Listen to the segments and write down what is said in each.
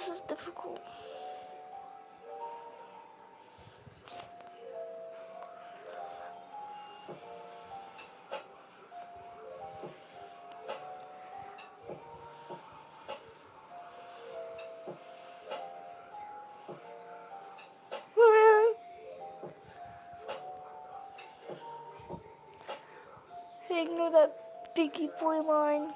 this is difficult. Hey, ignore that biggie boy line.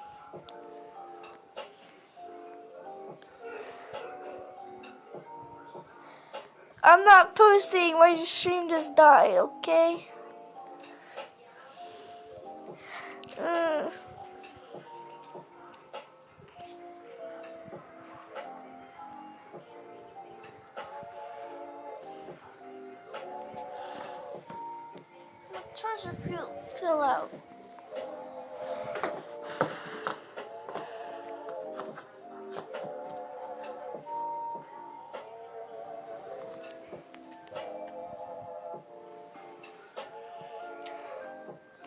I'm not posting, my stream just died, okay? My charger fell out.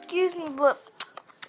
Excuse me, but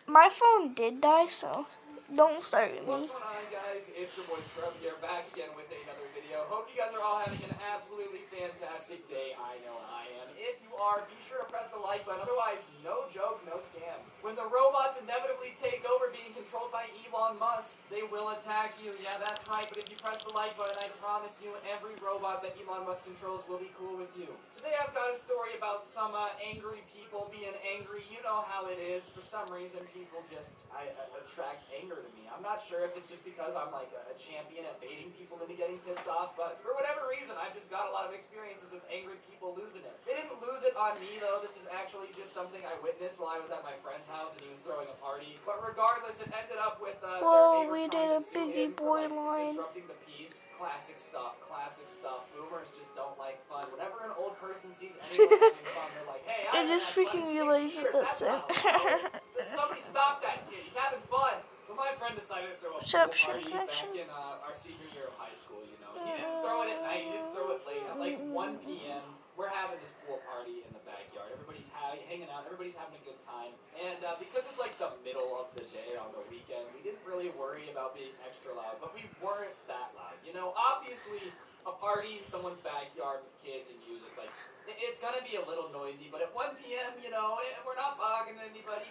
my phone did die, so don't start with me. What's going on, guys? It's your boy Scrub here, back again with another video. Hope you guys are all having an absolutely fantastic day. I know I am. If you are, be sure to press the like button. Otherwise, no joke, no scam. When the robots inevitably take over being controlled by Elon Musk, they will attack you. Yeah, that's right. But if you press the like button, I promise you every robot that Elon Musk controls will be cool with you. Today I've got a story about some angry people being angry. You know how it is. For some reason, people just attract anger to me. I'm not sure if it's just because I'm like a champion at baiting people into getting pissed off, but for whatever reason, I've just got a lot of experiences with angry people losing it. They didn't lose it on me, though. This is actually just something I witnessed while I was at my friend's house and he was throwing a party. But regardless, it ended up with Whoa, their we neighbor did trying a to sue biggie him for boy line. disrupting the peace. Classic stuff, classic stuff. Boomers just don't like fun. Whenever an old person sees anyone having fun, they're like, hey, I I just freaking realized what that said. Somebody stop that kid. He's having fun. So my friend decided to throw a pool party back in our senior year of high school, you know. He didn't throw it at night, he didn't throw it late. At like 1 p.m., we're having this pool party in the backyard. Everybody's hanging out, everybody's having a good time. And because it's like the middle of the day on the weekend, we didn't really worry about being extra loud, but we weren't that loud. You know, obviously, a party in someone's backyard with kids and music, like, it's gonna be a little noisy, but at 1 p.m., you know, we're not bogging anybody.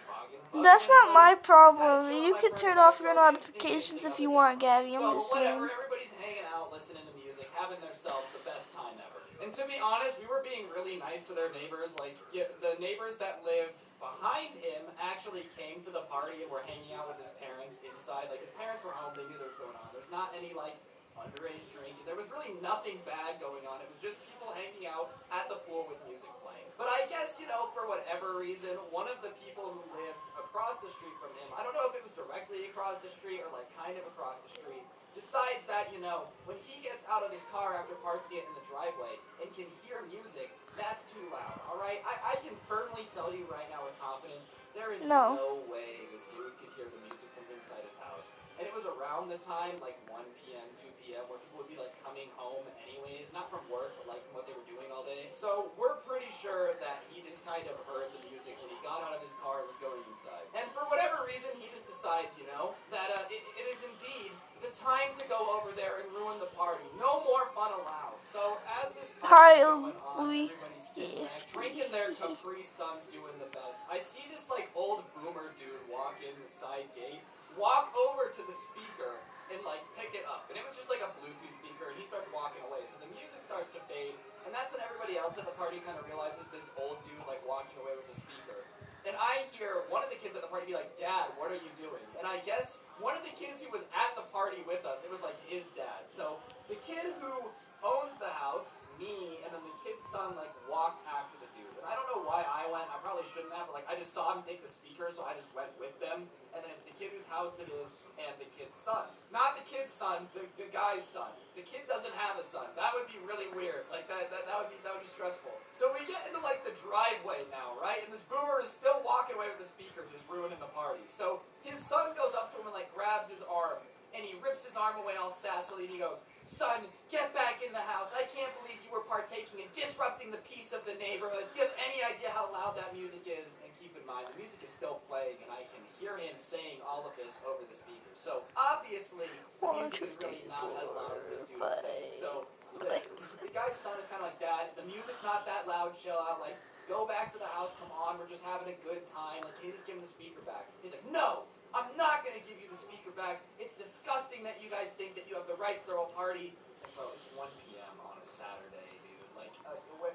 That's not my problem. You can turn off your notifications if you want, Gabby. I'm just saying. Whatever, everybody's hanging out, listening to music, having themselves the best time ever. And to be honest, we were being really nice to their neighbors. Like, the neighbors that lived behind him actually came to the party and were hanging out with his parents inside. Like, his parents were home, they knew what was going on. There's not any, like, underage drinking. There was really nothing bad going on. It was just people hanging out at the pool with music playing. But I guess, you know, for whatever reason, one of the people who lived across the street from him, I don't know if it was directly across the street or like kind of across the street, decides that, you know, when he gets out of his car after parking it in the driveway and can hear music, that's too loud, alright? I can firmly tell you right now with confidence, there is no way this dude could hear the music from inside his house. And it was around the time, like 1 p.m., 2 p.m., where people would be like coming home anyways, not from work, but like from what they were doing all day. So we're pretty sure that he just kind of heard the music when he got out of his car and was going inside. And for whatever reason, he just decides, you know, that it is indeed the time to go over there and ruin the party. No more fun allowed. So as this party is going on, everybody's sitting back, drinking their Capri Suns, doing the best. I see this like old boomer dude walk in the side gate, walk over to the speaker and like pick it up. And it was just like a Bluetooth speaker, and he starts walking away. So the music starts to fade, and that's when everybody else at the party kind of realizes this old dude like walking away with the speaker. And I hear one of the kids at the party be like, Dad, what are you doing? And I guess one of the kids who was at the party with us, it was like his dad. So the kid who owns the house, me, and then the kid's son like walked after the dude. And I don't know why I went. I probably shouldn't have, but like I just saw him take the speaker, so I just went with them. And then it's the kid whose house it is and the kid's son. Not the kid's son, the guy's son. The kid doesn't have a son. That would be really weird. Like that would be stressful. So we get into like the driveway now, right? And this boomer is still walking away with the speaker, just ruining the party. So his son goes up to him and like grabs his arm and he rips his arm away all sassily, and he goes, "Son, get back in the house. I can't believe you were partaking in disrupting the peace of the neighborhood. Do you have any idea how loud that music is?" And keep in mind, the music is still playing, and I can hear him saying all of this over the speaker. So, obviously, the music is really not as loud as this dude is saying. So, the guy's son is kind of like, "Dad, the music's not that loud. Chill out. Like, go back to the house. Come on. We're just having a good time. Like, can you just give him the speaker back?" He's like, "No, I'm not going to give you the speaker back. It's disgusting that you guys think that you have the right to throw a party." Bro, it's 1 p.m. on a Saturday, dude. Like,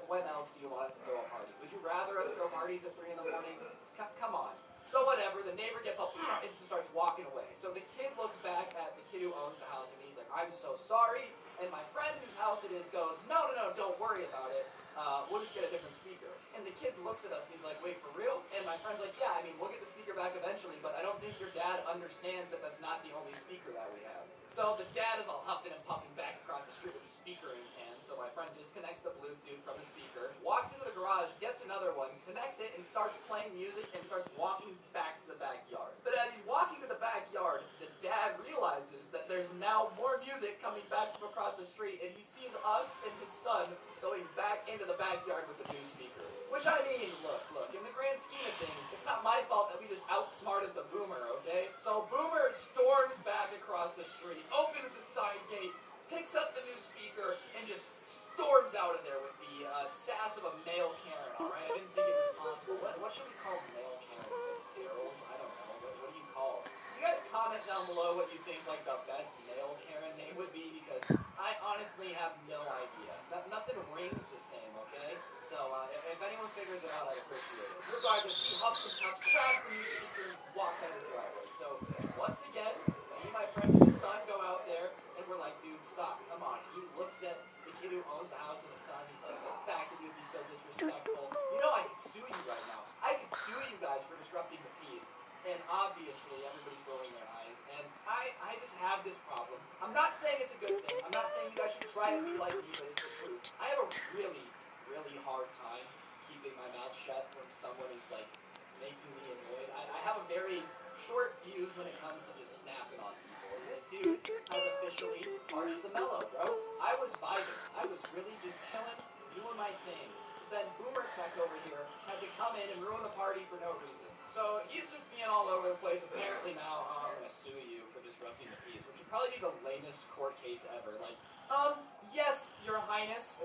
when else do you want us to throw a party? Would you rather us throw parties at 3 in the morning? Come on. So whatever, the neighbor gets up and starts walking away. So the kid looks back at the kid who owns the house, and he's like, "I'm so sorry." And my friend whose house it is goes, "No, don't worry about it. We'll just get a different speaker." And the kid looks at us and he's like, "Wait, for real?" And my friend's like, "Yeah, I mean, we'll get the speaker back eventually, but I don't think your dad understands that that's not the only speaker that we have." So the dad is all huffing and puffing back across the street with the speaker in his hand. So my friend disconnects the Bluetooth from the speaker, walks into the garage, gets another one, connects it, and starts playing music and starts walking back to the backyard. But as he's walking to the backyard, the dad realizes that there's now more music coming back from across the street, and he sees us and his son going back into the backyard with the new speaker. Which, I mean, look, in the grand scheme of things, it's not my fault that we just outsmarted the boomer, okay? So Boomer storms back across the street, opens the side gate, picks up the new speaker, and just storms out of there with the sass of a male Karen, alright? I didn't think it was possible. What should we call male Karens? Like girls? I don't know. What do you call them? You guys comment down below what you think like the best male Karen name would be, because I honestly have no idea. Nothing rings the same, okay? So if anyone figures it out, I'd appreciate it. Regardless, he huffs and puffs, grabs the new speaker, and walks out of the driveway. So once again, me and my friend and his son go out there, and we're like, "Dude, stop, come on." He looks at the kid who owns the house and his son. He's like, "The fact that you'd be so disrespectful. You know I could sue you right now. I could sue you guys for disrupting the peace." And obviously, everybody's rolling their eyes. And I just have this problem. I'm not saying it's a good thing. I'm not saying you guys should try and be like me, but it's the truth. I have a really, really hard time keeping my mouth shut when someone is, like, making me annoyed. I have a very short fuse when it comes to just snapping on people. And this dude has officially harshed the mellow, bro. I was vibing. I was really just chilling, doing my thing. Then Boomer Tech over here had to come in and ruin the party for no reason. So he's just being all over the place. Apparently now, I'm gonna sue you for disrupting the peace, which would probably be the lamest court case ever. Like, yes, Your Highness.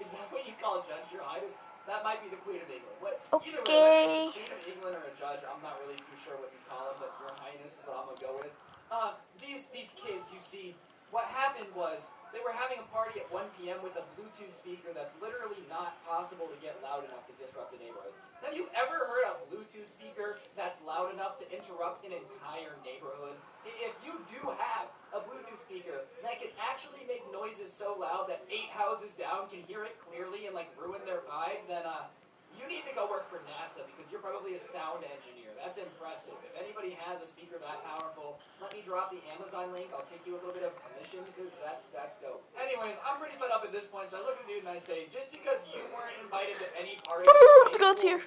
Is that what you call a judge, Your Highness? That might be the Queen of England. Either way, Queen of England or a judge, I'm not really too sure what you call it, but Your Highness is what I'm gonna go with. These kids, you see, what happened was they were having a party at 1 p.m. with a Bluetooth speaker that's literally not possible to get loud enough to disrupt a neighborhood. Have you ever heard a Bluetooth speaker that's loud enough to interrupt an entire neighborhood? If you do have a Bluetooth speaker that can actually make noises so loud that 8 houses down can hear it clearly and like ruin their vibe, then you need to go work for NASA because you're probably a sound engineer. That's impressive. If anybody has a speaker that powerful, let me drop the Amazon link. I'll kick you a little bit of commission because that's dope. Anyways, I'm pretty fed up at this point, so I look at the dude and I say, just because you weren't invited to any party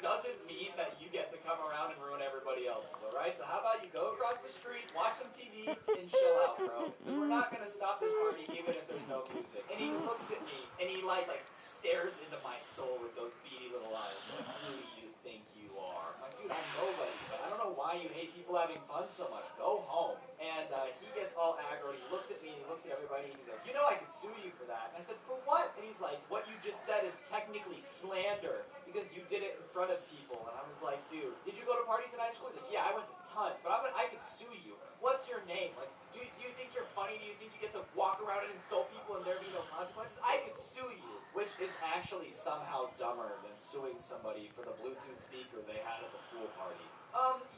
doesn't mean that you get to come around and ruin everybody else's, alright? So how about you go across the street, watch some TV, and chill out, bro. We're not gonna stop this party even if there's no music. And he looks at me, and he like stares into my soul with those beady little eyes. Like, who do you think you are? I'm like, dude, I'm nobody, but I don't know why you hate people having fun so much. Go home. And he gets all aggro, and he looks at me, and he looks at everybody, and he goes, "You know I could sue you for that." And I said, "For what?" And he's like, "What you just said is technically slander, because you did it in front of people." And I was like, "Dude, did you go to parties in high school?" He's like, "Yeah, I went to tons, but I could sue you. What's your name? Like, do you think you're funny? Do you think you get to walk around and insult people and there be no consequences? I could sue you." Which is actually somehow dumber than suing somebody for the Bluetooth speaker they had at the pool party.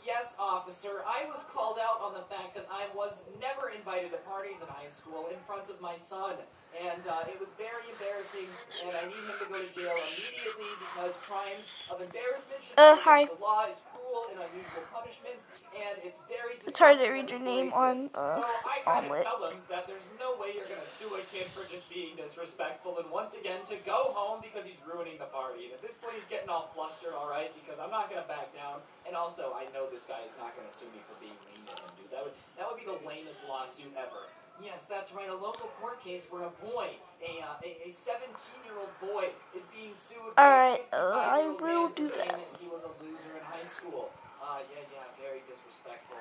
Yes, officer, I was called out on the fact that I was never invited to parties in high school in front of my son. And it was very embarrassing, and I need him to go to jail immediately because crimes of embarrassment should be against the law. It's cruel cruel and unusual punishment, and it's very It's hard to disgusting read that your legally name on exists. So I kind of omelet. tell them that there's no way you're going to sue a kid for just being disrespectful, and once again to go home because he's ruining the party. And at this point he's getting all flustered, alright, because I'm not going to back down. And also, I know this guy is not going to sue me for being mean to him, dude. That would be the lamest lawsuit ever. Yes, that's right, a local court case where a boy, a 17-year-old boy, is being sued by a 55-year-old man for saying that he was a loser in high school. Yeah, very disrespectful.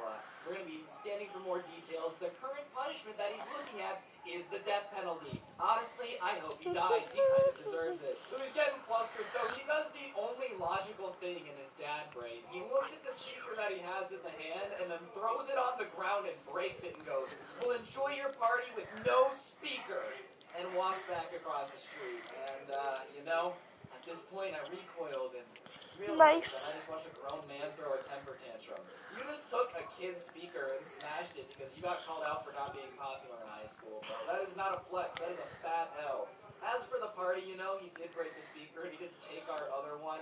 We're going to be standing for more details. The current punishment that he's looking at is the death penalty. Honestly, I hope he dies. He kind of deserves it. So he's getting flustered, so he does the only logical thing in his dad brain. He looks at the speaker that he has in the hand and then throws it on the ground and breaks it and goes, "Well, enjoy your party with no speaker," and walks back across the street. And, at this point I recoiled and realized that I just watched a grown man throw a temper tantrum. You just took a kid's speaker and smashed it because you got called out for not being popular in high school, bro. That is not a flex. That is a fat L. As for the party, he did break the speaker and he didn't take our other one.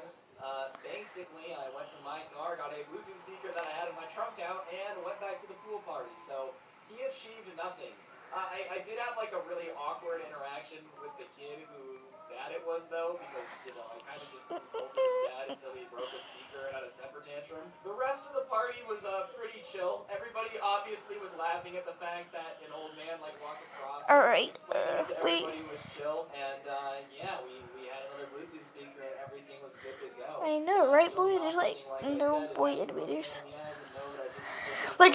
Basically, I went to my car, got a Bluetooth speaker that I had in my trunk out, and went back to the pool party. So he achieved nothing. I did have like a really awkward interaction with the kid whose dad it was, though, because I kind of just insulted his dad until he broke a speaker and had a temper tantrum. The rest of the party was pretty chill. Everybody obviously was laughing at the fact that an old man walked across. Alright, explaining it to everybody was chill, and yeah, we had another Bluetooth speaker and everything was good to go. I know, right, boy? There's no boy animators. Like,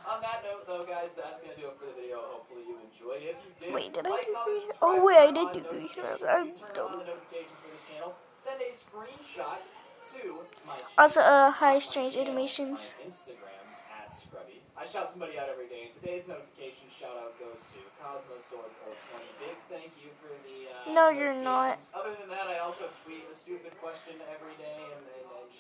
on that note, though, guys, that's going to do it for the video. Hopefully you enjoyed it. If you did, wait, did I like, do comment, three? subscribe, Oh, wait, I turn did on do three. notifications. I'm If you turn dumb. on the notifications for this channel, send a screenshot to my channel. Also, hi, Strange Animations. On Instagram, @Scrubby. I shout somebody out every day, and today's notification shout-out goes to Cosmos Sword 420. Big thank you for the No, you're not. Other than that, I also tweet a stupid question every day and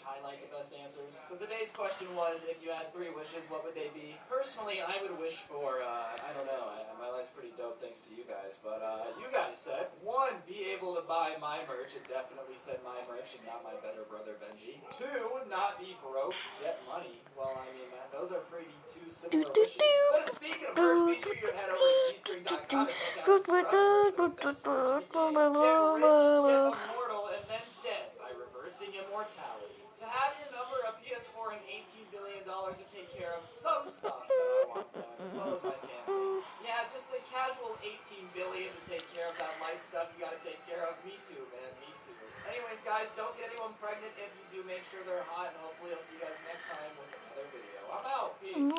highlight the best answers. So today's question was, if you had 3 wishes, what would they be? Personally, I would wish for, I don't know, my life's pretty dope thanks to you guys, but you guys said, 1, be able to buy my merch. It definitely said my merch and not my better brother Benji. 2, not be broke, get money. Well, I mean, man, those are pretty 2 similar wishes. But speaking of merch, be sure you head over to teespring.com and check out the best merch in the game. Get rich, get immortal, and then dead by reversing immortality. To have your number, a PS4, and $18 billion to take care of some stuff that I want done, as well as my family. Yeah, just a casual $18 billion to take care of that light stuff you gotta take care of. Me too, man, me too. Anyways, guys, don't get anyone pregnant. If you do, make sure they're hot, and hopefully I'll see you guys next time with another video. I'm out. Peace.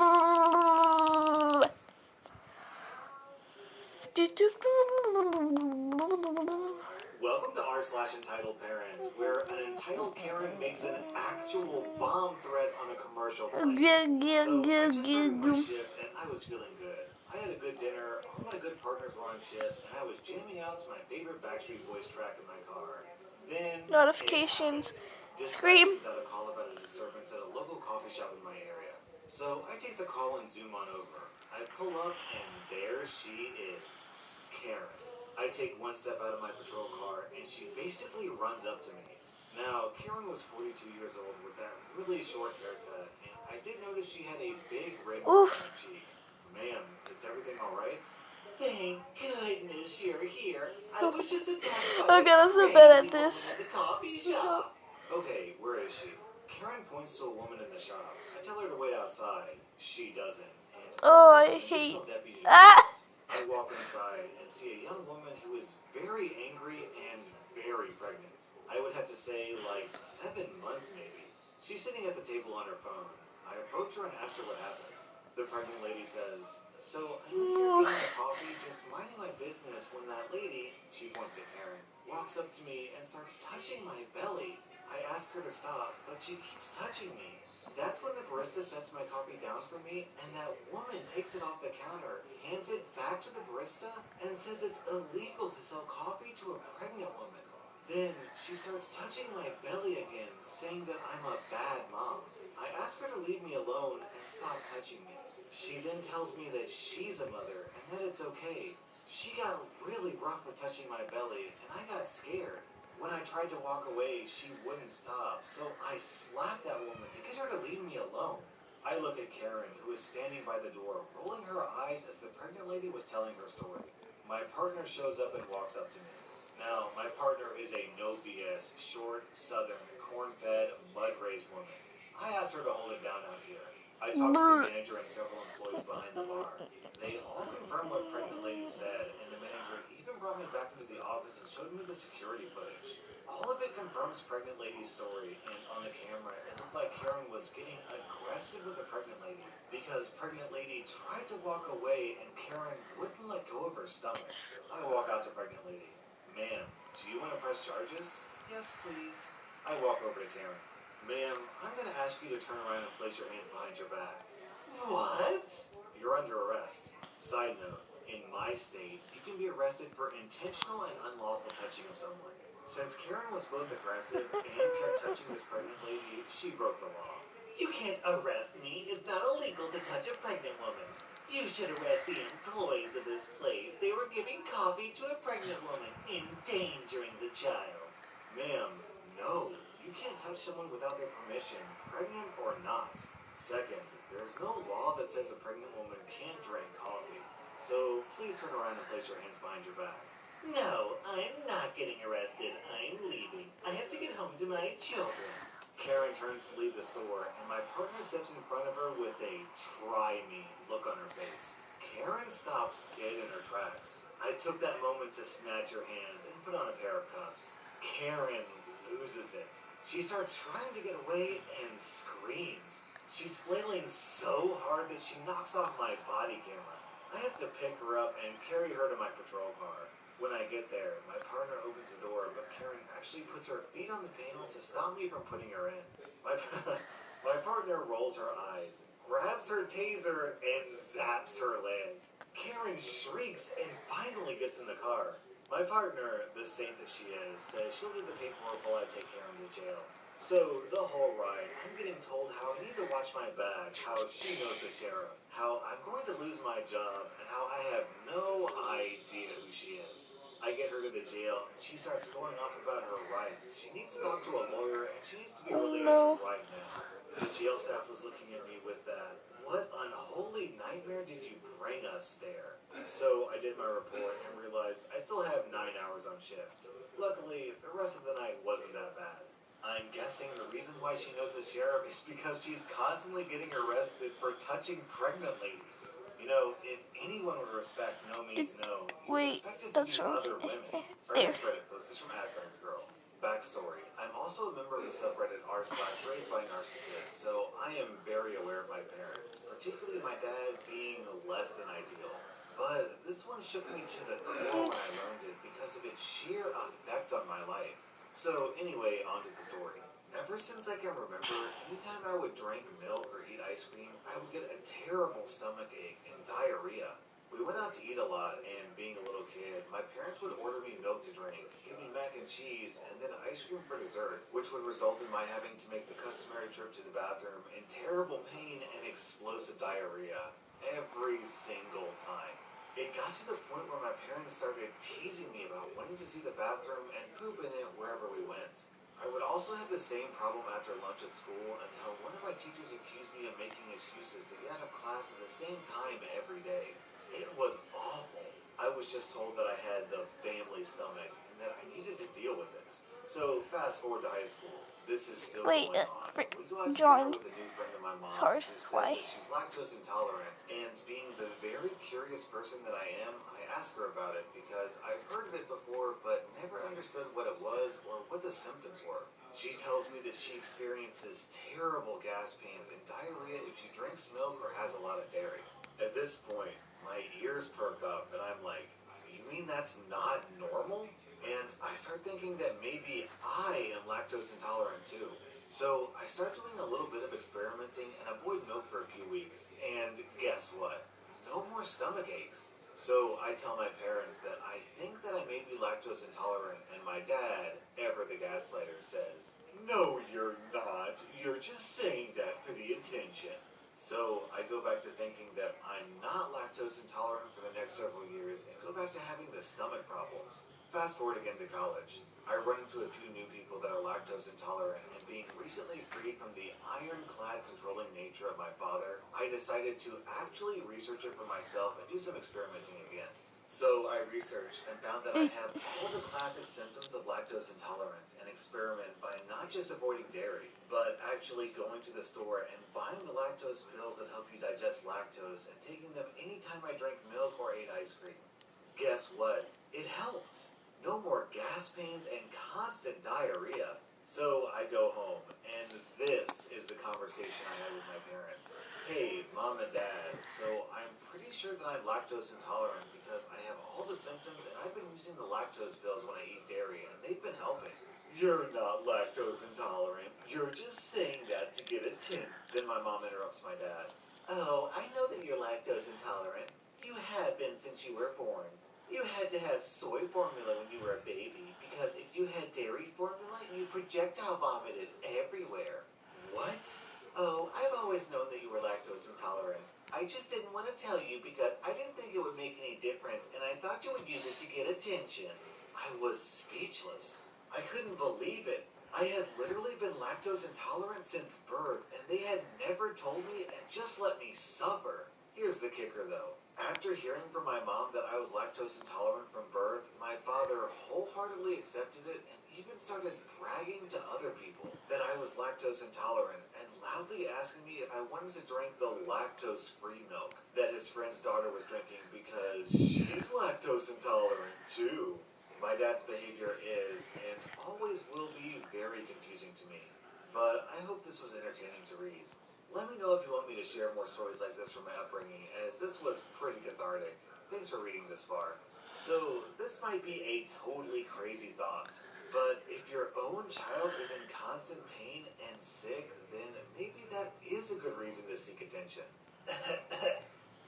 Welcome to r/entitled parents, where an entitled Karen makes an actual bomb threat on a commercial plane. So I just started my shift and I was feeling good. I had a good dinner, all my good partners were on shift, and I was jamming out to my favorite Backstreet Boys track in my car. Then notifications. Scream. Sends out a call about a disturbance at a local coffee shop in my area. So I take the call and zoom on over. I pull up and there she is, Karen. I take 1 step out of my patrol car, and she basically runs up to me. Now, Karen was 42 years old with that really short haircut, and I did notice she had a big red mark on her cheek. Ma'am, is everything alright? Thank goodness you're here. I was just attacked by I'm so bad at this. At the coffee shop. Okay, where is she? Karen points to a woman in the shop. I tell her to wait outside. She doesn't. And I hate... I walk inside and see a young woman who is very angry and very pregnant. I would have to say like 7 months maybe. She's sitting at the table on her phone. I approach her and ask her what happened. The pregnant lady says, "So I'm in here getting coffee, just minding my business when that lady," she points at Karen, walks up to me and starts touching my belly. I ask her to stop, but she keeps touching me. That's when the barista sets my coffee down for me, and that woman takes it off the counter, hands it back to the barista, and says it's illegal to sell coffee to a pregnant woman. Then she starts touching my belly again, saying that I'm a bad mom. I ask her to leave me alone and stop touching me. She then tells me that she's a mother and that it's okay. She got really rough with touching my belly, and I got scared. When I tried to walk away, she wouldn't stop, so I slapped that woman to get her to leave me alone. I look at Karen, who is standing by the door, rolling her eyes as the pregnant lady was telling her story. My partner shows up and walks up to me. Now, my partner is a no BS, short, southern, corn-fed, mud-raised woman. I asked her to hold it down out here. I talked to the manager and several employees behind the bar. They all confirmed what pregnant lady said, and the manager even brought me back into the office and showed me the security footage. All of it confirms pregnant lady's story, and on the camera, it looked like Karen was getting aggressive with the pregnant lady because pregnant lady tried to walk away and Karen wouldn't let go of her stomach. I walk out to pregnant lady. Ma'am, do you want to press charges? Yes, please. I walk over to Karen. Ma'am, I'm going to ask you to turn around and place your hands behind your back. What? You're under arrest. Side note, in my state, you can be arrested for intentional and unlawful touching of someone. Since Karen was both aggressive and kept touching this pregnant lady, she broke the law. You can't arrest me. It's not illegal to touch a pregnant woman. You should arrest the employees of this place. They were giving coffee to a pregnant woman, endangering the child. Ma'am, no. You can't touch someone without their permission, pregnant or not. Second, there's no law that says a pregnant woman can't drink coffee. So please turn around and place your hands behind your back. No, I'm not getting arrested. I'm leaving. I have to get home to my children. Karen turns to leave the store, and my partner steps in front of her with a try me look on her face. Karen stops dead in her tracks. I took that moment to snatch her hands and put on a pair of cuffs. Karen loses it. She starts trying to get away and screams. She's flailing so hard that she knocks off my body camera. I have to pick her up and carry her to my patrol car. When I get there, my partner opens the door, but Karen actually puts her feet on the panel to stop me from putting her in. My partner rolls her eyes, grabs her taser, and zaps her leg. Karen shrieks and finally gets in the car. My partner, the saint that she is, says she'll do the paperwork while I take Karen to jail. So, the whole ride, I'm getting told how I need to watch my back, how she knows the sheriff, how I'm going to lose my job, and how I have no idea who she is. I get her to the jail, and she starts going off about her rights. She needs to talk to a lawyer, and she needs to be released right now. The jail staff was looking at me with that, "What unholy nightmare did you bring us?" stare. So I did my report and realized I still have 9 hours on shift. Luckily, the rest of the night wasn't that bad. I'm guessing the reason why she knows the sheriff is because she's constantly getting arrested for touching pregnant ladies. You know, if anyone would respect no means no, you'd expect it to be other women. Our next Reddit post is from Aslan's Girl. Backstory. I'm also a member of the subreddit r/raised by narcissists, so I am very aware of my parents, particularly my dad being less than ideal. But this one shook me to the core when I learned it because of its sheer effect on my life. So anyway, on to the story. Ever since I can remember, anytime I would drink milk or eat ice cream, I would get a terrible stomach ache and diarrhea. We went out to eat a lot, and being a little kid, my parents would order me milk to drink, give me mac and cheese, and then ice cream for dessert, which would result in my having to make the customary trip to the bathroom in terrible pain and explosive diarrhea every single time. It got to the point where my parents started teasing me about wanting to see the bathroom and poop in it wherever we went. I would also have the same problem after lunch at school until one of my teachers accused me of making excuses to get out of class at the same time every day. It was awful. I was just told that I had the family stomach and that I needed to deal with it. So fast forward to high school. This is still going on. We go out to dinner with a new friend of my mom's who says that she's lactose intolerant, and being the very curious person that I am, I ask her about it because I've heard of it before but never understood what it was or what the symptoms were. She tells me that she experiences terrible gas pains and diarrhea if she drinks milk or has a lot of dairy. At this point, my ears perk up and I'm like, "You mean that's not normal?" And I start thinking that maybe I am lactose intolerant too. So I start doing a little bit of experimenting and avoid milk for a few weeks. And guess what? No more stomach aches. So I tell my parents that I think that I may be lactose intolerant, and my dad, ever the gaslighter, says, "No, you're not. You're just saying that for the attention." So I go back to thinking that I'm not lactose intolerant for the next several years and go back to having the stomach problems. Fast forward again to college. I run into a few new people that are lactose intolerant, and being recently freed from the ironclad controlling nature of my father, I decided to actually research it for myself and do some experimenting again. So I researched and found that I have all the classic symptoms of lactose intolerance and experiment by not just avoiding dairy, but actually going to the store and buying the lactose pills that help you digest lactose and taking them anytime I drank milk or ate ice cream. Guess what? It helped. No more gas pains and constant diarrhea. So I go home, and this is the conversation I had with my parents. Hey, Mom and Dad, so I'm pretty sure that I'm lactose intolerant because I have all the symptoms and I've been using the lactose pills when I eat dairy and they've been helping. You're not lactose intolerant. You're just saying that to get attention. Then my mom interrupts my dad. Oh, I know that you're lactose intolerant. You have been since you were born. You had to have soy formula when you were a baby because if you had dairy formula, you projectile vomited everywhere. What? Oh, I've always known that you were lactose intolerant. I just didn't want to tell you because I didn't think it would make any difference and I thought you would use it to get attention. I was speechless. I couldn't believe it. I had literally been lactose intolerant since birth and they had never told me and just let me suffer. Here's the kicker though. After hearing from my mom that I was lactose intolerant from birth, my father wholeheartedly accepted it and even started bragging to other people that I was lactose intolerant and loudly asking me if I wanted to drink the lactose-free milk that his friend's daughter was drinking because she's lactose intolerant too. My dad's behavior is and always will be very confusing to me, but I hope this was entertaining to read. Let me know if you want me to share more stories like this from my upbringing, as this was pretty cathartic. Thanks for reading this far. So, this might be a totally crazy thought, but if your own child is in constant pain and sick, then maybe that is a good reason to seek attention.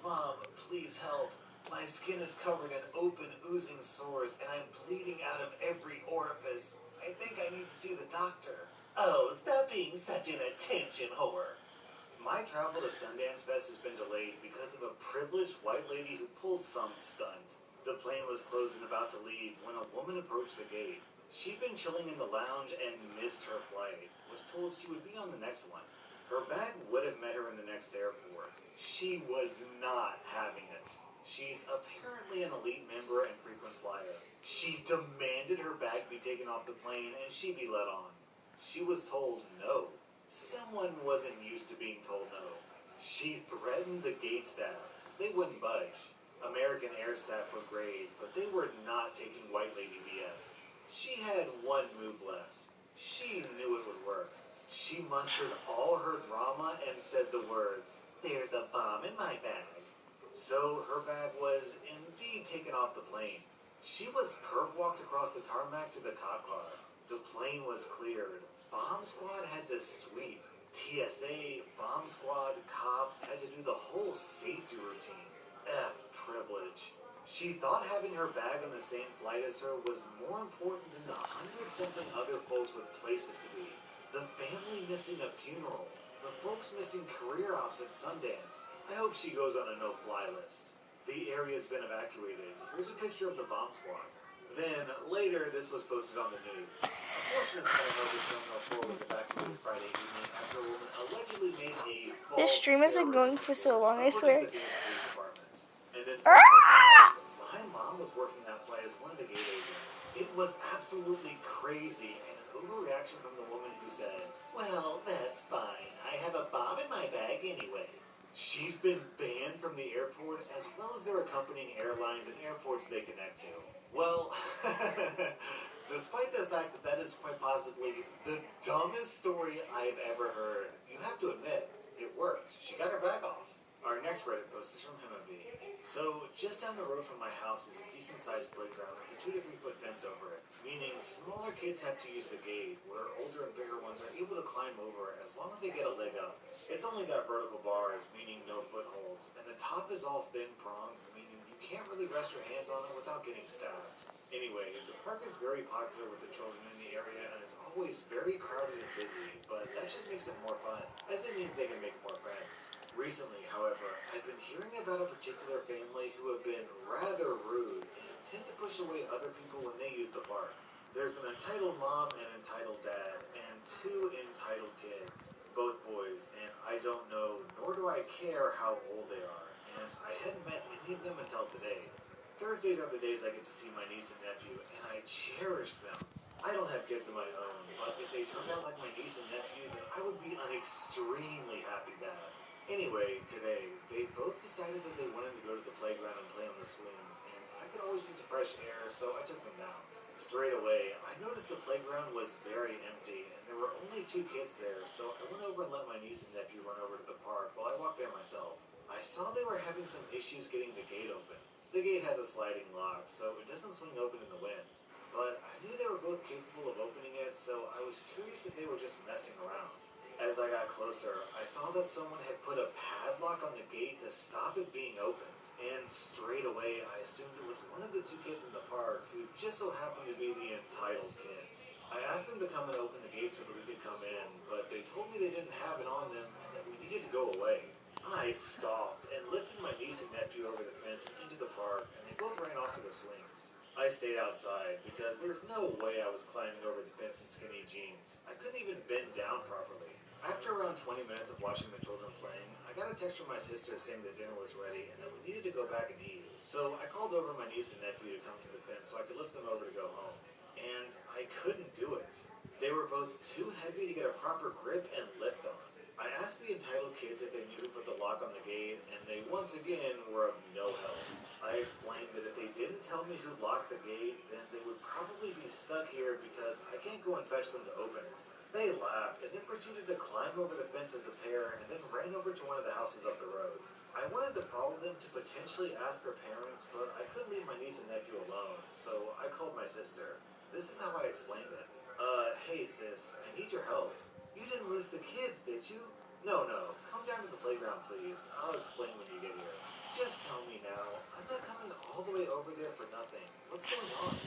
Mom, please help. My skin is covered in open, oozing sores, and I'm bleeding out of every orifice. I think I need to see the doctor. Oh, stop being such an attention whore. My travel to Sundance Fest has been delayed because of a privileged white lady who pulled some stunt. The plane was closed and about to leave when a woman approached the gate. She'd been chilling in the lounge and missed her flight. Was told she would be on the next one. Her bag would have met her in the next airport. She was not having it. She's apparently an elite member and frequent flyer. She demanded her bag be taken off the plane and she be let on. She was told no. Someone wasn't used to being told no. She threatened the gate staff. They wouldn't budge. American Air staff were great, but they were not taking white lady BS. She had one move left. She knew it would work. She mustered all her drama and said the words, "There's a bomb in my bag." So her bag was indeed taken off the plane. She was perp walked across the tarmac to the cop car. The plane was cleared. Bomb squad had to sweep. TSA, bomb squad, cops had to do the whole safety routine. F privilege. She thought having her bag on the same flight as her was more important than the 100-something other folks with places to be. The family missing a funeral. The folks missing career ops at Sundance. I hope she goes on a no-fly list. The area's been evacuated. Here's a picture of the bomb squad. Then, later, this was posted on the news. A portion of San Jose Terminal 4 was evacuated Friday evening after a woman allegedly made a false This stream has been going for so long, I swear. according to the Phoenix Police Department. And then my mom was working that flight as one of the gate agents. It was absolutely crazy and an overreaction from the woman who said, "Well, that's fine. I have a bomb in my bag anyway." She's been banned from the airport as well as their accompanying airlines and airports they connect to. Well, despite the fact that that is quite possibly the dumbest story I've ever heard, you have to admit, it worked. She got her bag off. Our next Reddit post is from Himothy. So, just down the road from my house is a decent-sized playground with a 2 to 3 foot fence over it, meaning smaller kids have to use the gate, where older and bigger ones are able to climb over as long as they get a leg up. It's only got vertical bars, meaning no footholds, and the top is all thin prongs, meaning you can't really rest your hands on it without getting stabbed. Anyway, the park is very popular with the children in the area and is always very crowded and busy, but that just makes it more fun, as it means they can make more friends. Recently, however, I've been hearing about a particular family who have been rather rude and tend to push away other people when they use the park. There's an entitled mom and entitled dad, and two entitled kids, both boys, and I don't know, nor do I care how old they are, and I hadn't met any of them until today. Thursdays are the days I get to see my niece and nephew, and I cherish them. I don't have kids of my own, but if they turned out like my niece and nephew, then I would be an extremely happy dad. Anyway, today, they both decided that they wanted to go to the playground and play on the swings, and I could always use the fresh air, so I took them down. Straight away, I noticed the playground was very empty, and there were only two kids there, so I went over and let my niece and nephew run over to the park while I walked there myself. I saw they were having some issues getting the gate open. The gate has a sliding lock, so it doesn't swing open in the wind. But I knew they were both capable of opening it, so I was curious if they were just messing around. As I got closer, I saw that someone had put a padlock on the gate to stop it being opened, and straight away I assumed it was one of the two kids in the park who just so happened to be the entitled kids. I asked them to come and open the gate so that we could come in, but they told me they didn't have it on them and that we needed to go away. I scoffed and lifted my niece and nephew over the fence and into the park, and they both ran off to their swings. I stayed outside because there's no way I was climbing over the fence in skinny jeans. I couldn't even bend down properly. After around 20 minutes of watching the children playing, I got a text from my sister saying that dinner was ready and that we needed to go back and eat. So I called over my niece and nephew to come to the fence so I could lift them over to go home. And I couldn't do it. They were both too heavy to get a proper grip and lift on. I asked the entitled kids if they knew who put the lock on the gate, and they once again were of no help. I explained that if they didn't tell me who locked the gate, then they would probably be stuck here because I can't go and fetch them to open it. They laughed and then proceeded to climb over the fence as a pair and then ran over to one of the houses up the road. I wanted to follow them to potentially ask their parents, but I couldn't leave my niece and nephew alone, so I called my sister. This is how I explained it. Hey sis, I need your help. You didn't lose the kids, did you? No, come down to the playground please. I'll explain when you get here. Just tell me now. I'm not coming all the way over there for nothing. What's going on?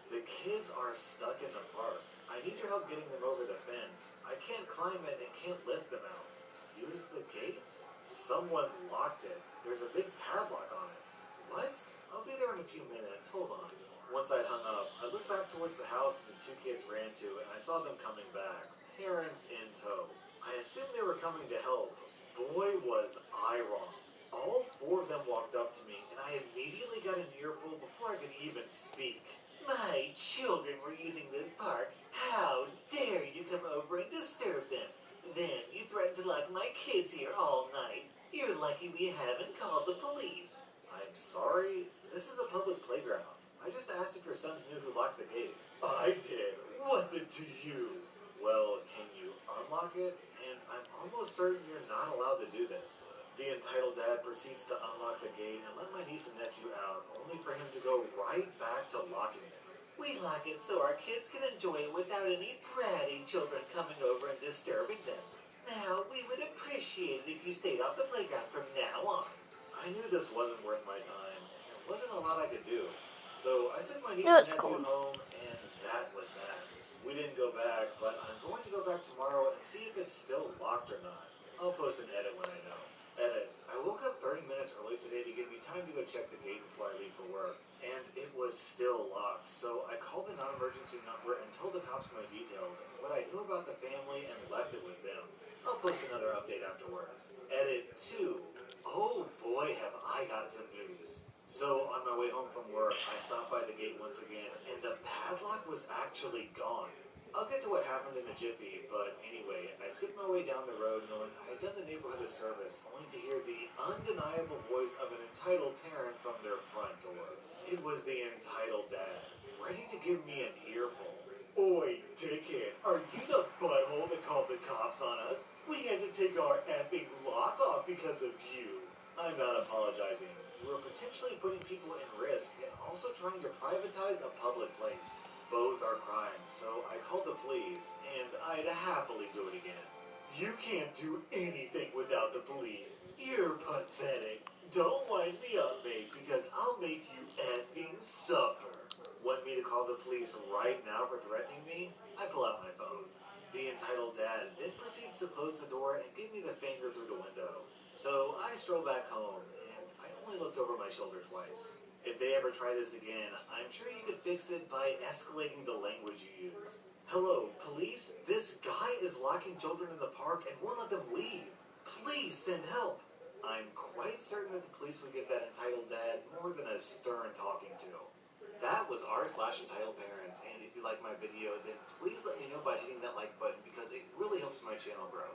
The kids are stuck in the park. I need your help getting them over the fence. I can't climb it and can't lift them out. Use the gate? Someone locked it. There's a big padlock on it. What? I'll be there in a few minutes. Hold on. Once I'd hung up, I looked back towards the house that the two kids ran to, and I saw them coming back, parents in tow. I assumed they were coming to help. Boy, was I wrong. All four of them walked up to me, and I immediately got an earful before I could even speak. My children were using this park. How dare you come over and disturb them? Then you threaten to lock my kids here all night. You're lucky we haven't called the police. I'm sorry. This is a public playground. I just asked if your sons knew who locked the gate. I did. What's it to you? Well, can you unlock it? And I'm almost certain you're not allowed to do this. The entitled dad proceeds to unlock the gate and let my niece and nephew out, only for him to go right back to locking it. We lock it so our kids can enjoy it without any bratty children coming over and disturbing them. Now, we would appreciate it if you stayed off the playground from now on. I knew this wasn't worth my time, and there wasn't a lot I could do. So I took my niece and nephew home, and that was that. We didn't go back, but I'm going to go back tomorrow and see if it's still locked or not. I'll post an edit when I know. Edit. I woke up 30 minutes early today to give me time to go check the gate before I leave for work, and it was still locked, so I called the non-emergency number and told the cops my details and what I knew about the family and left it with them. I'll post another update after work. Edit 2. Oh boy, have I got some news. So, on my way home from work, I stopped by the gate once again, and the padlock was actually gone. I'll get to what happened in a jiffy, but anyway, I skipped my way down the road knowing I had done the neighborhood a service, only to hear the undeniable voice of an entitled parent from their front door. It was the entitled dad, ready to give me an earful. Oi, dickhead, are you the butthole that called the cops on us? We had to take our effing lock off because of you. I'm not apologizing. We're potentially putting people in risk and also trying to privatize a public place. Both are crimes, so I called the police, and I'd happily do it again. You can't do anything without the police. You're pathetic. Don't wind me up, mate, because I'll make you effing suffer. Want me to call the police right now for threatening me? I pull out my phone. The entitled dad then proceeds to close the door and give me the finger through the window. So I stroll back home, and I only looked over my shoulder twice. If they ever try this again, I'm sure you could fix it by escalating the language you use. Hello, police? This guy is locking children in the park and won't let them leave. Please send help. I'm quite certain that the police would give that entitled dad more than a stern talking to. That was r/entitled parents, and if you like my video, then please let me know by hitting that like button because it really helps my channel grow.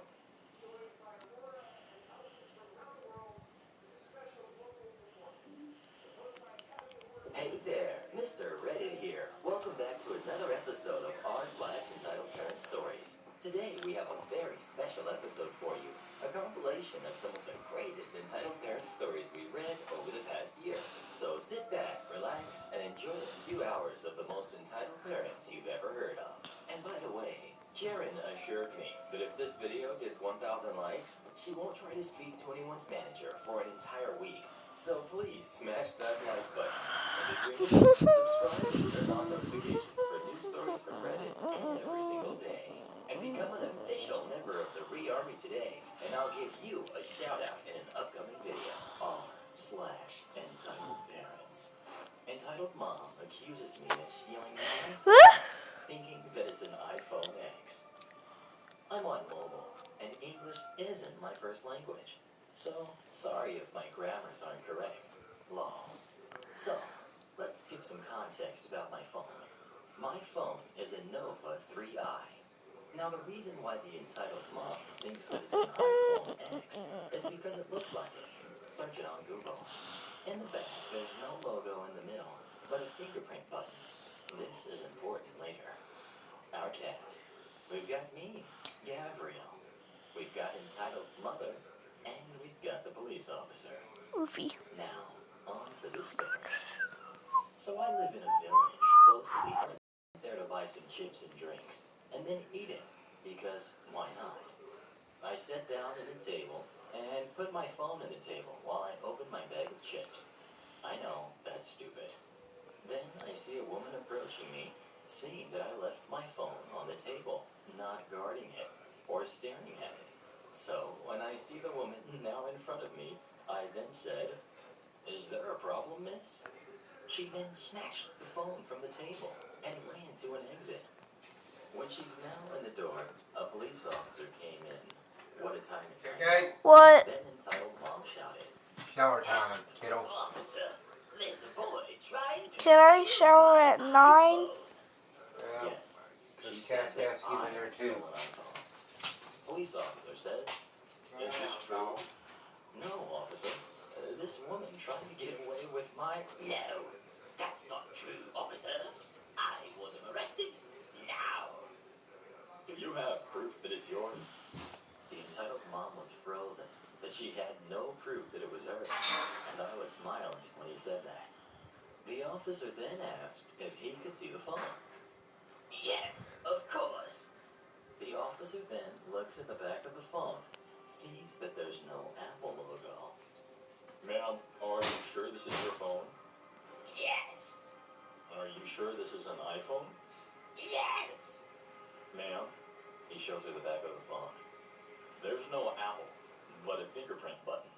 Hey there, Mr. Reddit here. Welcome back to another episode of r/entitled parent stories. Today we have a very special episode for you, a compilation of some of the greatest entitled parent stories we read over the past year. So sit back, relax, and enjoy a few hours of the most entitled parents you've ever heard of. And by the way, Sharon assured me that if this video gets 1,000 likes, she won't try to speak to anyone's manager for an entire week. So please smash that like button. And if you're new, subscribe and turn on notifications for new stories from Reddit every single day. And become an official member of the Re-Army today, and I'll give you a shout out in an upcoming video. r/entitled parents. Entitled mom accuses me of stealing my iPhone, thinking that it's an iPhone X. I'm on mobile, and English isn't my first language. So, sorry if my grammars aren't correct. Lol. So, let's give some context about my phone. My phone is a Nova 3i. Now, the reason why the entitled mom thinks that it's an iPhone X is because it looks like it. Search it on Google. In the back, there's no logo in the middle, but a fingerprint button. This is important later. Our cast. We've got me, Gabriel. We've got entitled mother, and we've got the police officer. Oofy. Now, on to the story. So I live in a village close to the end. There to buy some chips and drinks, and then eat it, because why not? I sat down at a table and put my phone on the table while I opened my bag of chips. I know, that's stupid. Then I see a woman approaching me, seeing that I left my phone on the table, not guarding it, or staring at it. So, when I see the woman now in front of me, I then said, "Is there a problem, miss?" She then snatched the phone from the table and ran to an exit. When she's now in the door, a police officer came in. What a time it was. Okay, What? Then entitled mom shouted, shower time, kiddo. "Officer, there's a boy trying to Can I steal shower my at 9? Yeah, Yes. She Cause said Cass that asked you I in there have too. stolen my phone. Police officer says, "Is this true?" "No, officer. This woman tried to get away with my..." "No, that's not true, officer. I wasn't arrested. Now." "Do you have proof that it's yours?" The entitled mom was frozen, that she had no proof that it was hers, and I was smiling when he said that. The officer then asked if he could see the phone. "Yes, of course." The officer then looks at the back of the phone, sees that there's no Apple logo. "Ma'am, are you sure this is your phone?" "Yes." "Are you sure this is an iPhone?" "Yes." "Ma'am," he shows her the back of the phone, "there's no Apple, but a fingerprint button."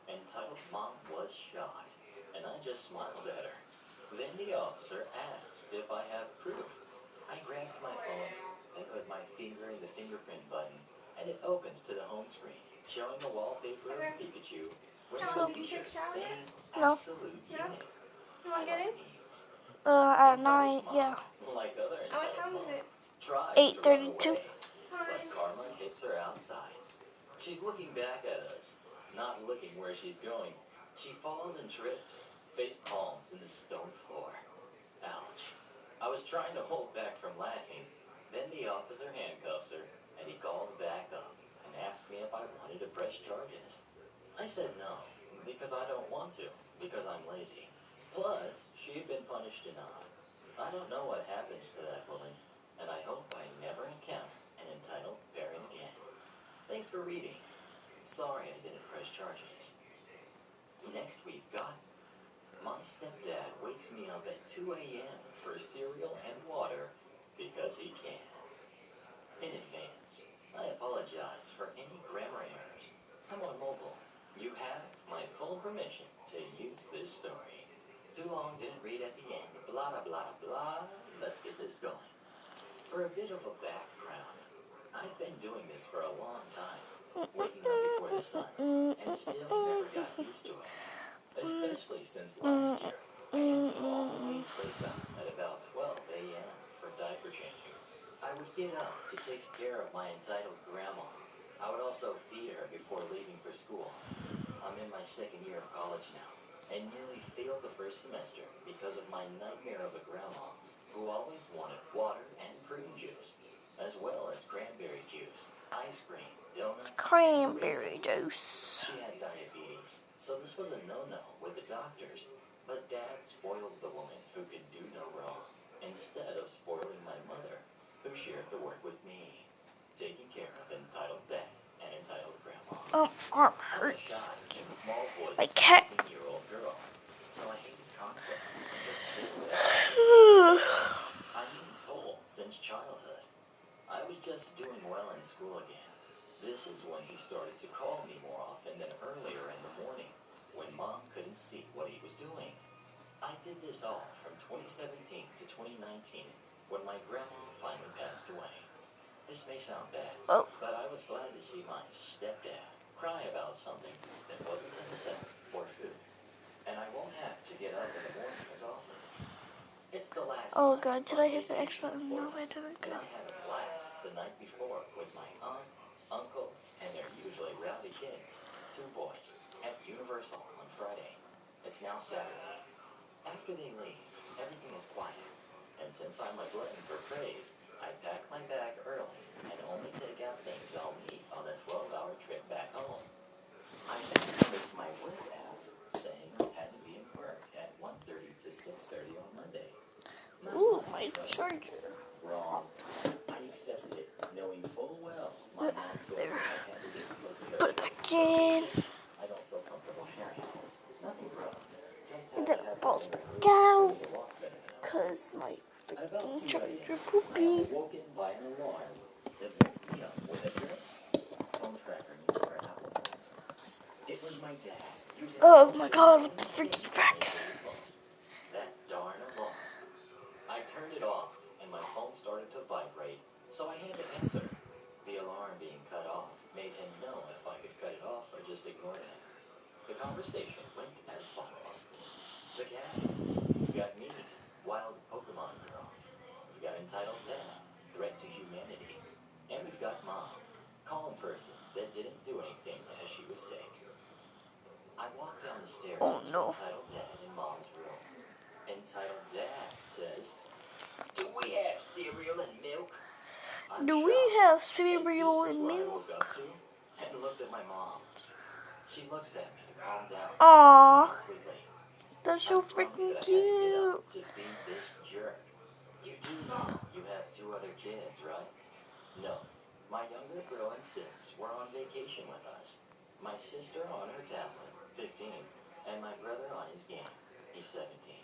Entitled mom was shocked, and I just smiled at her. Then the officer asked if I have proof. I grabbed my phone and put my finger in the fingerprint button, and it opened to the home screen, showing a wallpaper of Pikachu with a t-shirt saying No. Absolute Unit. You want to get in? At 9, yeah. Like other What time is it? 8:32. But Karma hits her outside. She's looking back at us, not looking where she's going. She falls and trips, face palms in the stone floor. Ouch. I was trying to hold back from laughing. Then the officer handcuffs her, and he called back up and asked me if I wanted to press charges. I said no, because I don't want to, because I'm lazy. Plus, she had been punished enough. I don't know what happens to that woman, and I hope I never encounter an entitled parent again. Thanks for reading. Sorry I didn't press charges. Next we've got my stepdad wakes me up at 2 a.m. for cereal and water because he can. In advance, I apologize for any grammar errors. Come on, Mobile. You have my full permission to use this story. Too long, didn't read at the end. Blah, blah, blah, blah. Let's get this going. For a bit of a background, I've been doing this for a long time. Waking up before the sun, and still never got used to it. Especially since last year, I had to always wake up at about 12 a.m. for diaper changing. I would get up to take care of my entitled grandma. I would also feed her before leaving for school. I'm in my second year of college now, and nearly failed the first semester because of my nightmare of a grandma who always wanted water and prune juice, as well as cranberry juice, ice cream, donuts, Cranberry and raisins. juice. She had diabetes, so this was a no-no with the doctors. But Dad spoiled the woman who could do no wrong, instead of spoiling my mother, who shared the work with me, taking care of entitled Dad and entitled Grandma. Arm I'm a hurts. shy and small voiced My cat. 18-year-old girl, so I hated conflict and just did whatever. I've been told since childhood. I was just doing well in school again. This is when he started to call me more often than earlier in the morning, when Mom couldn't see what he was doing. I did this all from 2017 to 2019, when my grandma finally passed away. This may sound bad, Oh. but I was glad to see my stepdad cry about something that wasn't himself or food. And I won't have to get up in the morning as often. It's the last Oh night god, did on I hit the X vacation button? before No, I didn't. and Good. I had a blast the night before with my aunt, uncle, and their usually rowdy kids, 2 boys, at Universal on Friday. It's now Saturday. After they leave, everything is quiet. And since I'm a glutton for praise, I pack my bag early and only take out things I'll need on the 12-hour trip back home. I then noticed my work app saying I had to be in work at 1:30 to 6:30 on Monday. Not Ooh, much, my but charger. wrong. I accepted it, knowing full well my mom told me There. I had to get foot Put it surgery. back in. I don't feel comfortable sharing. Nothing gross. Just And had then to it have falls something back removed for out. me to walk better now. Cause my At about freaking 2 charger a.m., I poopy. am awoken by an alarm that woke me up with a jerk. Phone tracker used for Apple phones. It was my dad using Oh my god, what the freaky frack. that darn alarm. I turned it off, and my phone started to vibrate, so I had to answer. The alarm being cut off made him know if I could cut it off or just ignore him. The conversation went as follows. The cats. We've got me, wild Pokemon girl. We've got entitled Dad, threat to humanity. And we've got Mom, calm person that didn't do anything as she was sick. I walked down the stairs Oh, into no. entitled Dad in Mom's room. Entitled Dad says, "Do we have cereal and milk?" I'm Do we shocked, have as cereal this is and what I milk? woke up to and looked at my mom. She looks at me to calm down. Aww. Smiled sweetly. That's so I'm grumpy freaking that I had to get cute. up to feed this jerk. You do know you have 2 other kids, right? No. My younger girl and sis were on vacation with us. My sister on her tablet, 15, and my brother on his game. He's 17.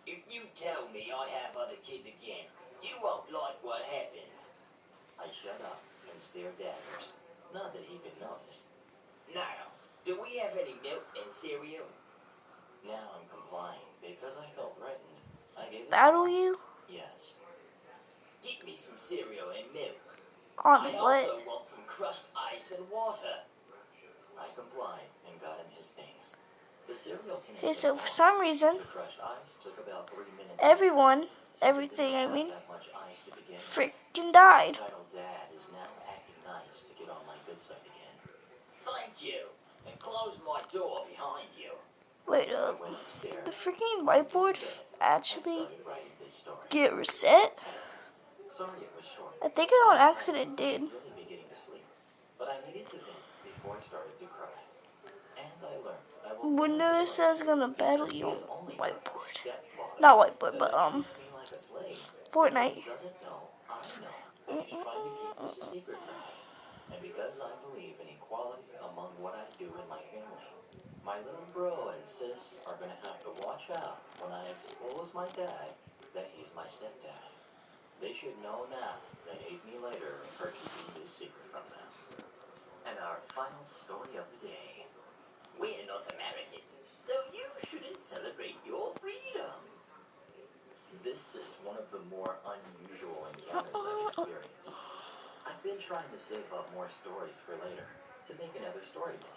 If you tell me I have other kids again, you won't like what happens. I shut up and stared daggers. Not that he could notice. Now, do we have any milk and cereal? Now I'm complying because I felt threatened. I gave a Battle smile. you? Yes. Get me some cereal and milk. On I what? also want some crushed ice and water. I complied and got him his things. The cereal contained Okay, so for some reason, the crushed ice took about 3 minutes. everyone, Since it everything, didn't I have mean, that much ice to begin with. freaking died. Entitled Dad is now acting nice to get on my good side again. Thank you, and close my door behind you. Wait I up. went upstairs. Did the freaking whiteboard and actually started writing this story. get reset? Sorry it was short. I think it on accident did. I should really be getting to sleep, but I needed to vent before I started to cry. And I learned I will Windows says gonna battle because he you on is only whiteboard. stepfather Not whiteboard, that but treats me like a slave because Fortnite. he doesn't know I know that he's trying to keep this a secret from me. And because I believe in equality among what I do in my family, my little bro and sis are gonna have to watch out when I expose my dad that he's my stepdad. They should know now they hate me later for keeping this secret from them. And our final story of the day. We're not American, so you shouldn't celebrate your freedom. This is one of the more unusual encounters I've experienced. I've been trying to save up more stories for later to make another storybook,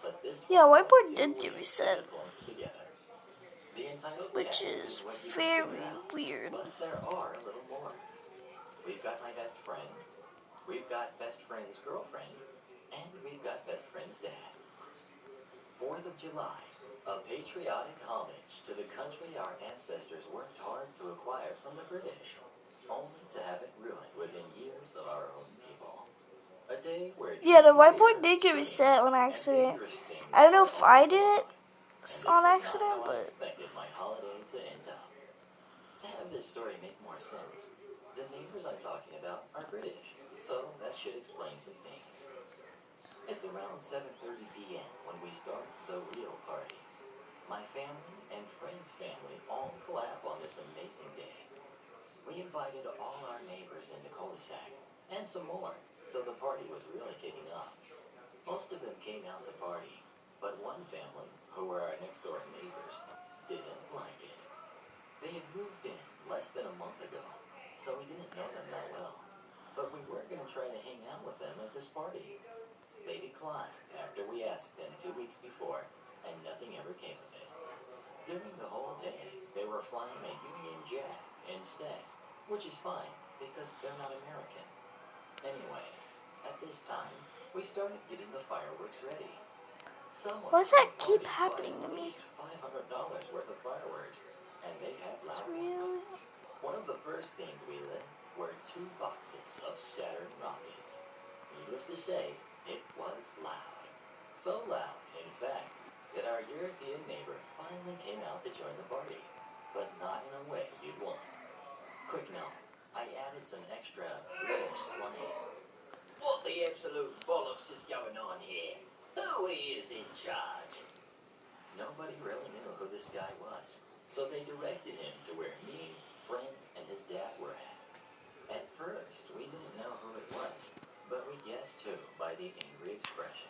but this Yeah, one whiteboard was did too get weird reset, to be clumped together. The entitled which cast is what you can very figure out, weird. but there are a little more. We've got my best friend, we've got best friend's girlfriend, and we've got best friend's dad. 4th of July, a patriotic homage to the country our ancestors worked hard to acquire from the British, only to have it ruined within years of our own people. A day where Yeah, the whiteboard did get reset on accident. I don't know if I did it on accident, but expected my holiday to end up. To have this story make more sense, the neighbors I'm talking about are British, so that should explain some things. It's around 7:30 p.m. when we start the real party. My family and friends' family all collab on this amazing day. We invited all our neighbors in the cul-de-sac, and some more, so the party was really kicking off. Most of them came out to party, but one family, who were our next-door neighbors, didn't like it. They had moved in less than a month ago, so we didn't know them that well. But we were going to try to hang out with them at this party. They declined after we asked them 2 weeks before, and nothing ever came of it. During the whole day, they were flying a Union Jack instead, which is fine, because they're not American. Anyway, at this time, we started getting the fireworks ready. Someone why does that from the keep party happening bought to at me? least $500 worth of fireworks, and they had It's loud ones. really... One of the first things we lit were 2 boxes of Saturn rockets. Needless to say, it was loud. So loud, in fact, that our European neighbor finally came out to join the party, but not in a way you'd want. Quick note, I added some extra British slang. What the absolute bollocks is going on here? Who is in charge? Nobody really knew who this guy was, so they directed him to where me, friend, and his dad were at. At first, we didn't know who it was, but we guessed who by the angry expression.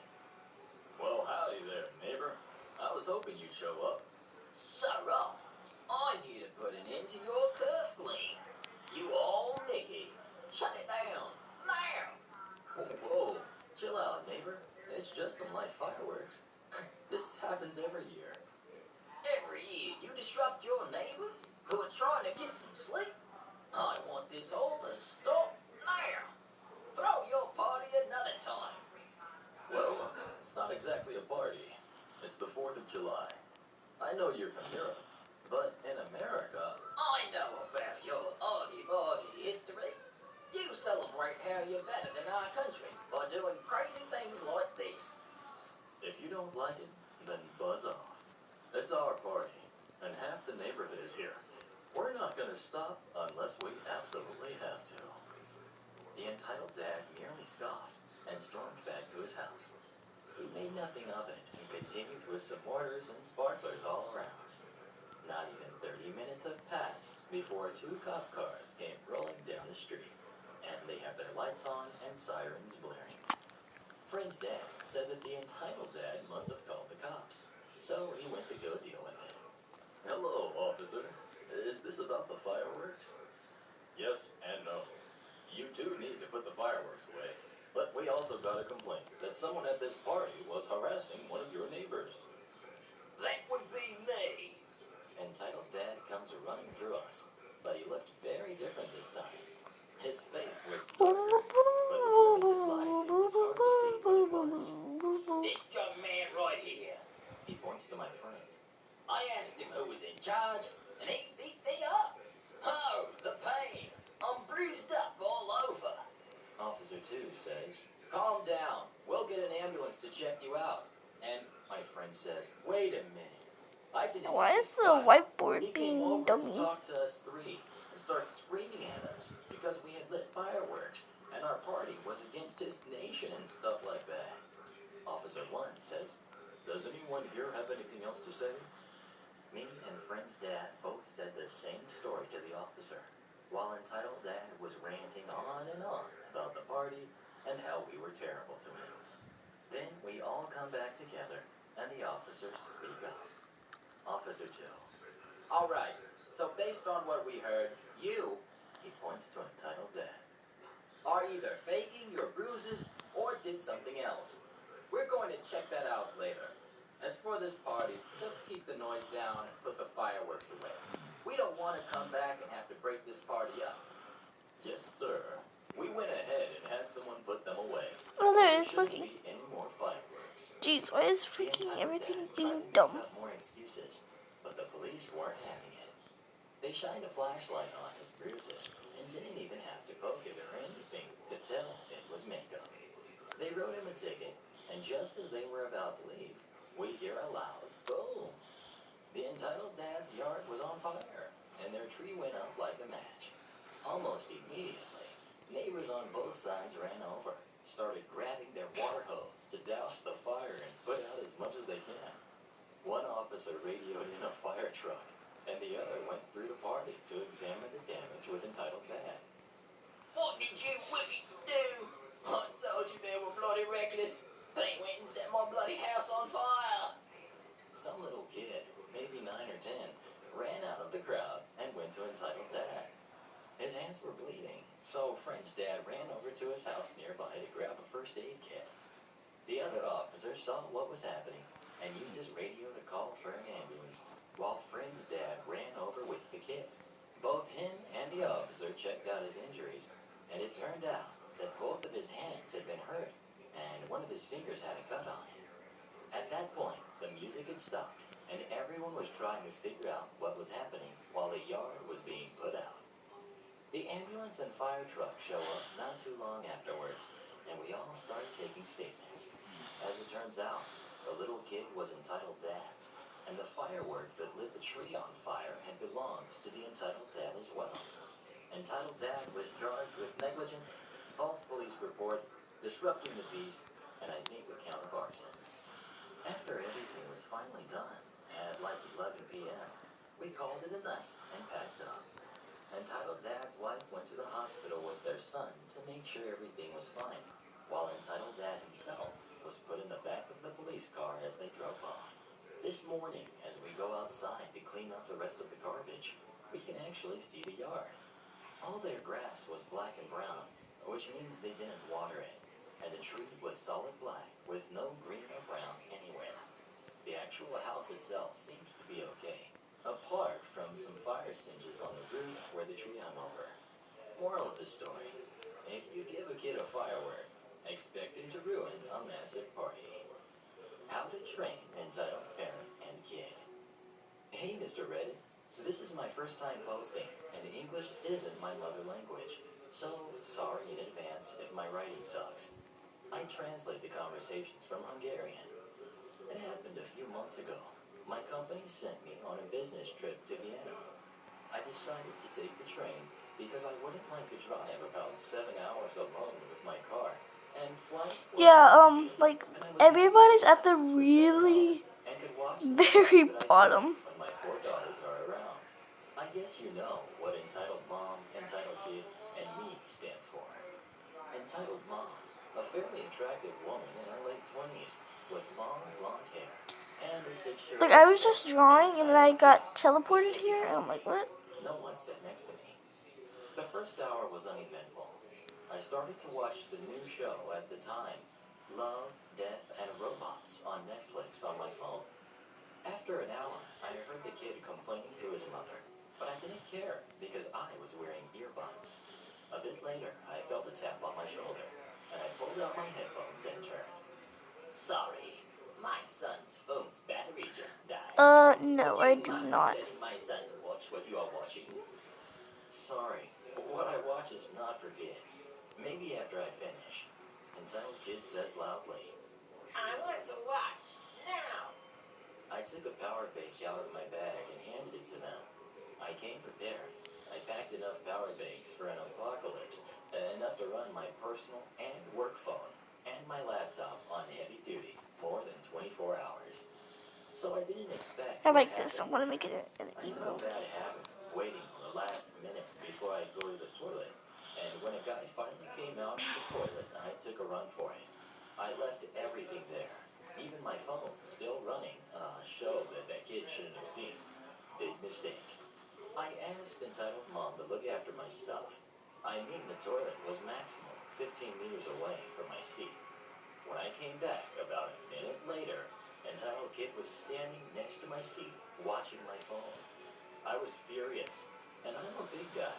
Well, howdy there, neighbor. I was hoping you'd show up. Sarah, I'm here to put an end to your curve fling. You all Nicky. Shut it down, now! Whoa, chill out, neighbor. It's just some light fireworks. This happens every year. Every year you disrupt your neighbors who are trying to get some sleep? I want this all to stop now. Throw your party another time. Well, it's not exactly a party. It's the 4th of July. I know you're from Europe, but in America... I know about your argy-bargy history. You celebrate how you're better than our country by doing crazy things like this. If you don't like it, then buzz off. It's our party, and half the neighborhood is here. We're not gonna stop unless we absolutely have to. The entitled dad merely scoffed and stormed back to his house. He made nothing of it and continued with some mortars and sparklers all around. Not even 30 minutes had passed before 2 cop cars came rolling down the street, and they had their lights on and sirens blaring. Friend's dad said that the entitled dad must have called the cops, so he went to go deal with it. Hello, officer. Is this about the fireworks? Yes and no. You do need to put the fireworks away, but we also got a complaint that someone at this party was harassing one of your neighbors. That would be me! Entitled dad comes running through us, but he looked very different this time. His face was darker, but with limited light, it was hard to see what it was. This young man right here, he points to my friend. I asked him who was in charge, and he beat me up. Oh, the pain. I'm bruised up all over. Officer 2 says, calm down. We'll get an ambulance to check you out. And my friend says, wait a minute. I didn't Why hit is this the guy. whiteboard He came being over dummy? to talk to us 3 and start screaming at us because we had lit fireworks and our party was against his nation and stuff like that. Officer 1 says, does anyone here have anything else to say? Me and friend's dad both said the same story to the officer. while Entitled Dad was ranting on and on about the party and how we were terrible to him. Then we all come back together, and the officers speak up. Officer 2. All right, so based on what we heard, you, he points to Entitled Dad, are either faking your bruises or did something else. We're going to check that out later. As for this party, just keep the noise down and put the fireworks away. We don't want to come back and have to break this party up. Yes, sir. We went ahead and had someone put them away. Oh, there it is, Shouldn't working. be any more fireworks. Jeez, why is The freaking Entitled everything Dad being tried to dumb? make up more excuses, but the police weren't having it. They shined a flashlight on his bruises and didn't even have to poke it or anything to tell it was makeup. They wrote him a ticket, and just as they were about to leave, we hear a loud boom. The Entitled Dad's yard was on fire, and their tree went up like a match. Almost immediately, neighbors on both sides ran over, started grabbing their water hose to douse the fire and put out as much as they can. One officer radioed in a fire truck, and the other went through the party to examine the damage with Entitled Dad. What did you whippets do? I told you they were bloody reckless. They went and set my bloody house on fire. Some little kid, maybe 9 or 10, ran out of the crowd and went to Entitled Dad. His hands were bleeding, so friend's dad ran over to his house nearby to grab a first aid kit. The other officer saw what was happening and used his radio to call for an ambulance, while friend's dad ran over with the kit. Both him and the officer checked out his injuries, and it turned out that both of his hands had been hurt, and one of his fingers had a cut on it. At that point, the music had stopped, and everyone was trying to figure out what was happening while the yard was being put out. The ambulance and fire truck show up not too long afterwards, and we all start taking statements. As it turns out, the little kid was Entitled Dad's, and the firework that lit the tree on fire had belonged to the Entitled Dad as well. Entitled Dad was charged with negligence, false police report, disrupting the peace, and I think a count of arson. After everything was finally done, at like 11 p.m., we called it a night and packed up. Entitled Dad's wife went to the hospital with their son to make sure everything was fine, while Entitled Dad himself was put in the back of the police car as they drove off. This morning, as we go outside to clean up the rest of the garbage, we can actually see the yard. All their grass was black and brown, which means they didn't water it, and the tree was solid black with no green or brown anywhere. The actual house itself seemed to be okay, apart from some fire singes on the roof where the tree hung over. Moral of the story: if you give a kid a firework, expect him to ruin a massive party. How to train entitled parent and kid. Hey, Mr. Reddit. This is my first time posting, and English isn't my mother language, so sorry in advance if my writing sucks. I translate the conversations from Hungarian. It happened a few months ago. My company sent me on a business trip to Vienna. I decided to take the train because I wouldn't like to drive about 7 hours alone with my car, and flight was Yeah, an option, like, and I was everybody's at the happy to relax for 7 really hours and could watch the very shows that I bottom. do when my 4 daughters are around. I guess you know what Entitled Mom, Entitled Kid, and Me stands for. Entitled Mom, a fairly attractive woman in her late 20s with long blonde hair and a 6-year-old. Like, I was just drawing and then I got teleported here, and I'm like, what? No one sat next to me. The first hour was uneventful. I started to watch the new show at the time, Love, Death, and Robots on Netflix on my phone. After an hour, I heard the kid complaining to his mother, but I didn't care because I was wearing earbuds. A bit later, I felt a tap on my shoulder, and I pulled out my headphones and turned. Sorry, my son's phone's battery just died. No, Would I you do mind not. letting my son watch what you are watching? Sorry, but what I watch is not for kids. Maybe after I finish. Entitled Kid says loudly. I want to watch, now! I took a power bank out of my bag and handed it to them. I came prepared. I packed enough power banks for an apocalypse, enough to run my personal and work phone and my laptop on heavy duty more than 24 hours. So I didn't expect I what like this. I happened. want to make it an I know a bad habit, waiting on the last minute before I go to a run for it. I left everything there, even my phone still running, a show that kid shouldn't have seen. Big mistake. I asked entitled mom to look after my stuff. I mean, the toilet was maximum 15 meters away from my seat. When I came back about a minute later, entitled kid was standing next to my seat, watching my phone. I was furious, and I'm a big guy,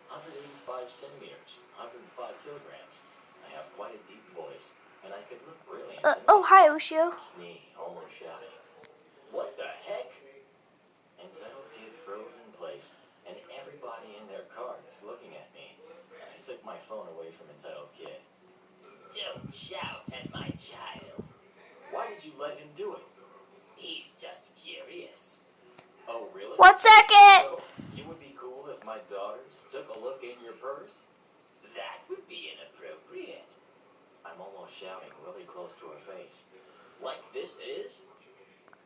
185 centimeters, 105 kilograms. I have quite a deep voice, and I could look really intimidating. Oh, hi, Ushio. Me almost shouting, "What the heck?" Entitled kid froze in place, and everybody in their cars looking at me. I took my phone away from entitled kid. "Don't shout at my child." "Why did you let him do it?" "He's just curious." "Oh, really?" 1 second. So, you would be cool if my daughters took a look in your purse? "That would be inappropriate." I'm almost shouting really close to her face. "Like this is?"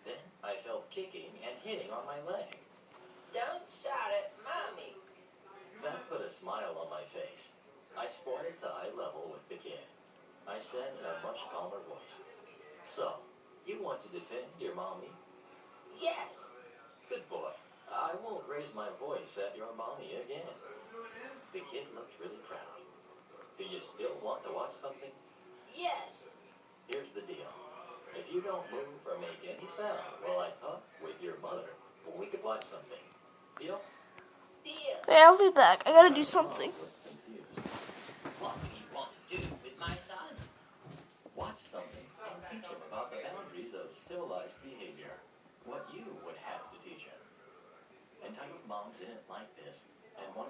Then I felt kicking and hitting on my leg. "Don't shout at mommy." That put a smile on my face. I sported to eye level with the kid. I said in a much calmer voice, "So, you want to defend your mommy?" "Yes." "Good boy. I won't raise my voice at your mommy again." The kid looked really proud. "Do you still want to watch something?" "Yes." "Here's the deal. If you don't move or make any sound while I talk with your mother, we could watch something. Deal?" "Deal." Wait, I'll be back. I gotta do something. Mom was confused. "What do you want to do with my son?" "Watch something and teach him about the boundaries of civilized behavior. What you would have to teach him." Entitled mom didn't like this and wanted